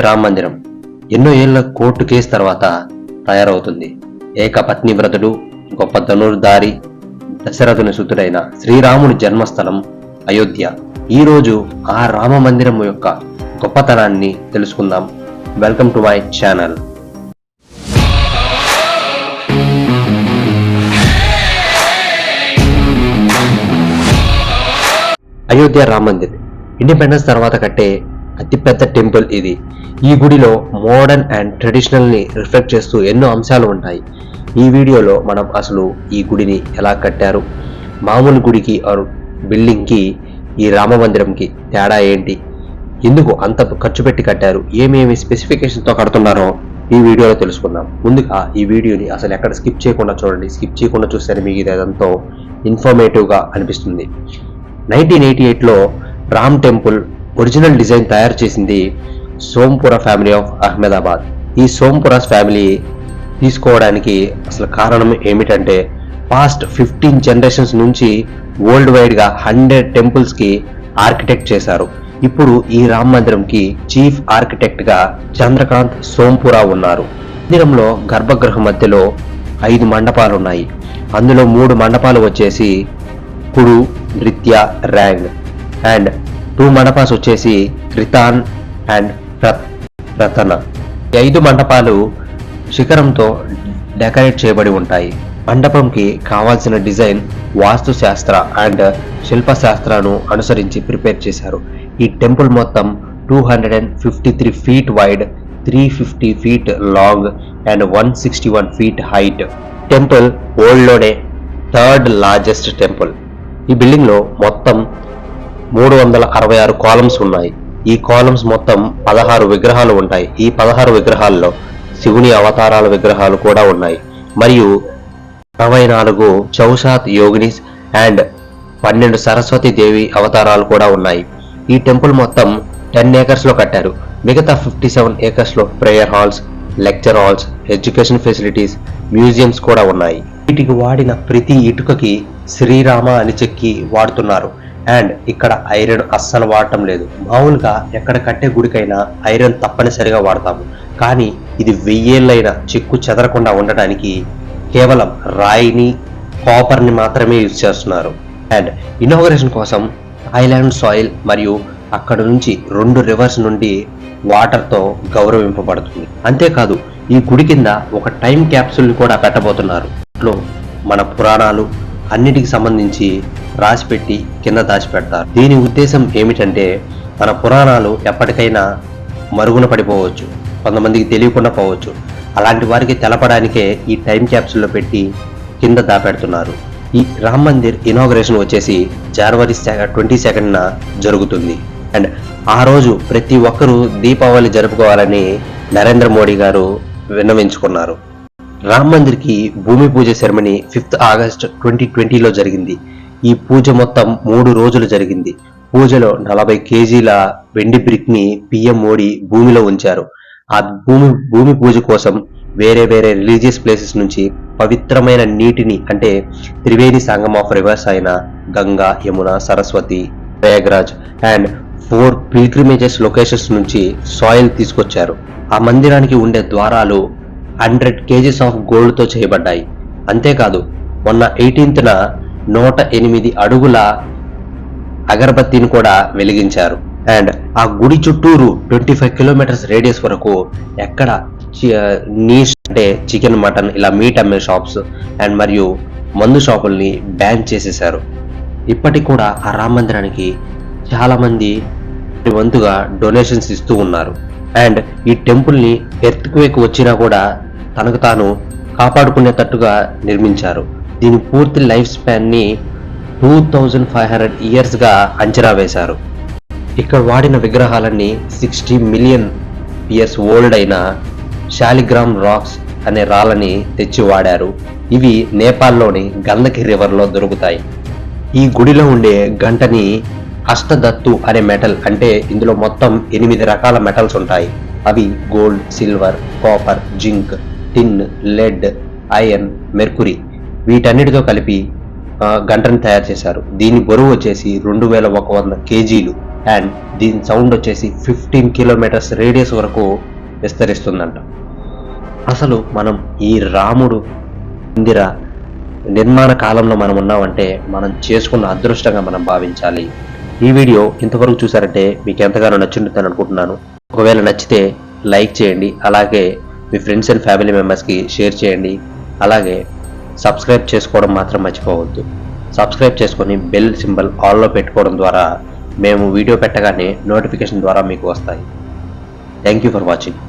రామ మందిరం ఎన్నో ఏళ్ల కోర్టు కేసు తర్వాత తయారవుతుంది. ఏకపత్ని వ్రతుడు, గొప్ప ధనుర్ధారి, దశరథుని సుతుడైన శ్రీరాముడి జన్మస్థలం అయోధ్య. ఈరోజు ఆ రామ మందిరం యొక్క గొప్పతనాన్ని తెలుసుకుందాం. Welcome to my channel. Ayodhya Rama Mandir independence తర్వాత కట్టే అతిపెద్ద టెంపుల్ ఇది. ఈ గుడిలో మోడర్న్ అండ్ ట్రెడిషనల్ ని రిఫ్లెక్ట్ చేస్తూ ఎన్నో అంశాలు ఉంటాయి. ఈ వీడియోలో మనం అసలు ఈ గుడిని ఎలా కట్టారు, మామూలు గుడికి ఆర్ బిల్డింగ్ కి ఈ రామ మందిరంకి తేడా ఏంటి, ఎందుకు అంత ఖర్చు పెట్టి కట్టారు, ఏమేమి స్పెసిఫికేషన్ తో కడుతున్నారో ఈ వీడియోలో తెలుసుకుందాం. ముందుగా ఈ వీడియోని అసలు ఎక్కడ స్కిప్ చేయకుండా చూడండి. స్కిప్ చేయకుండా చూస్తే మీకు ఇది ఎంతో ఇన్ఫర్మేటివ్ గా అనిపిస్తుంది. 1988లో రామ్ టెంపుల్ ఒరిజినల్ డిజైన్ తయారు చేసింది సోంపుర ఫ్యామిలీ ఆఫ్ అహ్మదాబాద్. ఈ సోంపురాస్ ఫ్యామిలీ తీసుకోవడానికి అసలు కారణం ఏమిటంటే, పాస్ట్ 15 జనరేషన్స్ నుంచి వరల్డ్ వైడ్ గా 100 టెంపుల్స్ కి ఆర్కిటెక్ట్ చేశారు. ఇప్పుడు ఈ రామ్ మందిరంకి చీఫ్ ఆర్కిటెక్ట్ గా చంద్రకాంత్ సోంపురా ఉన్నారు. మందిరంలో గర్భగృహ మధ్యలో 5 మండపాలు ఉన్నాయి. అందులో 3 మండపాలు వచ్చేసి కుడు, నృత్య, ర్యాంగ్ అండ్ 2 మండపాస్ వచ్చేసి రితాన్ అండ్ రతన. 5 మండపాలు శిఖరంతో డెకరేట్ చేయబడి ఉంటాయి. మండపంకి కావాల్సిన డిజైన్ వాస్తు శాస్త్ర అండ్ శిల్పశాస్త్రాను అనుసరించి ప్రిపేర్ చేశారు. ఈ టెంపుల్ మొత్తం 253 feet wide, 350 feet long and 161 feet height. Temple world లోనే 3rd లార్జెస్ట్ టెంపుల్. ఈ బిల్డింగ్ లో మొత్తం 366 కాలమ్స్ ఉన్నాయి. ఈ కాలమ్స్ మొత్తం 16 విగ్రహాలు ఉంటాయి. ఈ 16 విగ్రహాల్లో శివుని అవతారాల విగ్రహాలు కూడా ఉన్నాయి. మరియు 64 చౌసాత్ యోగినిస్ అండ్ 12 సరస్వతి దేవి అవతారాలు కూడా ఉన్నాయి. ఈ టెంపుల్ మొత్తం 10 acres లో కట్టారు. మిగతా 57 acres లో prayer halls, lecture halls, education facilities, museums కూడా ఉన్నాయి. వీటికి వాడిన ప్రతి ఇటుకకి శ్రీరామ అని చెక్కి వాడుతున్నారు. అండ్ ఇక్కడ ఐరన్ అస్సలు వాడటం లేదు. మామూలుగా ఎక్కడ కట్టే గుడికైనా ఐరన్ తప్పనిసరిగా వాడతాము, కానీ ఇది 1000 ఏళ్ళైనా చెక్కు చెదరకుండా ఉండటానికి కేవలం రాయిని, కాపర్ని మాత్రమే యూజ్ చేస్తున్నారు. అండ్ ఇనాగరేషన్ కోసం థాయిలాండ్ సాయిల్ మరియు అక్కడ నుంచి 2 రివర్స్ నుండి వాటర్తో గౌరవింపబడుతుంది. అంతేకాదు ఈ గుడి కింద ఒక టైం క్యాప్సూల్ని కూడా పెట్టబోతున్నారు. మన పురాణాలు అన్నిటికి సంబంధించి రాసిపెట్టి కింద దాచిపెడతారు. దీని ఉద్దేశం ఏమిటంటే, మన పురాణాలు ఎప్పటికైనా మరుగున పడిపోవచ్చు, కొంతమందికి తెలియకుండా పోవచ్చు. అలాంటి వారికి తెలపడానికే ఈ టైం క్యాప్సూల్లో పెట్టి కింద దాపెడుతున్నారు. ఈ రామ్ మందిర్ ఇనాగరేషన్ వచ్చేసి జనవరి 22న జరుగుతుంది. అండ్ ఆ రోజు ప్రతి ఒక్కరూ దీపావళి జరుపుకోవాలని నరేంద్ర మోడీ గారు విన్నవించుకున్నారు. రామ్ మందిర్ కి భూమి పూజ సెరమనీ 5th ఆగస్ట్ 2020లో జరిగింది. ఈ పూజ మొత్తం 3 రోజులు జరిగింది. పూజలో 40 కేజీల వెండి బ్రిక్ ని పిఎం మోడీ భూమిలో ఉంచారు. ఆ భూమి పూజ కోసం వేరే రిలీజియస్ ప్లేసెస్ నుంచి పవిత్రమైన నీటిని, అంటే త్రివేణి సంగమం ఆఫ్ రివర్స్ అయిన Ganga, Yamuna, Saraswati, Prayagraj and 4 pilgrimages locations నుంచి సాయిల్ తీసుకొచ్చారు. ఆ మందిరానికి ఉండే ద్వారాలు 100 kgs ఆఫ్ గోల్డ్ తో చేయబడ్డాయి. అంతేకాదు మొన్న 18న 108 అడుగుల అగరబత్తిని కూడా వెలిగించారు. అండ్ ఆ గుడి చుట్టూరు 25 కిలోమీటర్స్ రేడియస్ వరకు ఎక్కడ నీష్ అంటే చికెన్, మటన్ ఇలా మీట్ అమ్మే షాప్స్ అండ్ మరియు మందు షాపుల్ని బ్యాన్ చేసేశారు. ఇప్పటికి కూడా ఆ రామ మందిరానికి చాలా మంది వంతుగా డొనేషన్స్ ఇస్తూ ఉన్నారు. అండ్ ఈ టెంపుల్ ని ఎర్త్క్వేక్ వచ్చినా కూడా తనకు తాను కాపాడుకునేటట్టుగా నిర్మించారు. దీని పూర్తి లైఫ్ స్పాన్ ని 2500 years గా అంచనా వేశారు. ఇక్కడ వాడిన విగ్రహాలన్నీ 60 million years ఓల్డ్ అయిన శాలిగ్రామ్ రాక్స్ అనే రాళ్ళని తెచ్చి వాడారు. ఇవి నేపాల్లోని గంధకి రివర్లో దొరుకుతాయి. ఈ గుడిలో ఉండే గంటని అష్టదత్తు అనే మెటల్, అంటే ఇందులో మొత్తం 8 రకాల మెటల్స్ ఉంటాయి. అవి గోల్డ్, సిల్వర్, కాపర్, జింక్, టిన్, లెడ్, ఐరన్, మెర్కురీ వీటన్నిటితో కలిపి గంటను తయారు చేశారు. దీని బరువు వచ్చేసి 2100 కేజీలు. అండ్ దీని సౌండ్ వచ్చేసి 15 కిలోమీటర్స్ రేడియస్ వరకు విస్తరిస్తుందంట. అసలు మనం ఈ రాముడు మందిర నిర్మాణ కాలంలో మనం ఉన్నామంటే మనం చేసుకున్న అదృష్టంగా మనం భావించాలి. ఈ వీడియో ఇంతవరకు చూసారంటే మీకు ఎంతగానో నచ్చుంటుందని అనుకుంటున్నాను. ఒకవేళ నచ్చితే లైక్ చేయండి, అలాగే మీ ఫ్రెండ్స్ అండ్ ఫ్యామిలీ మెంబర్స్కి షేర్ చేయండి. అలాగే సబ్స్క్రైబ్ చేసుకోవడం మాత్రం మర్చిపోవద్దు. సబ్స్క్రైబ్ చేసుకొని బెల్ సింబల్ ఆల్లో పెట్టుకోవడం ద్వారా మేము వీడియో పెట్టగానే నోటిఫికేషన్ ద్వారా మీకు వస్తాయి. Thank you for watching.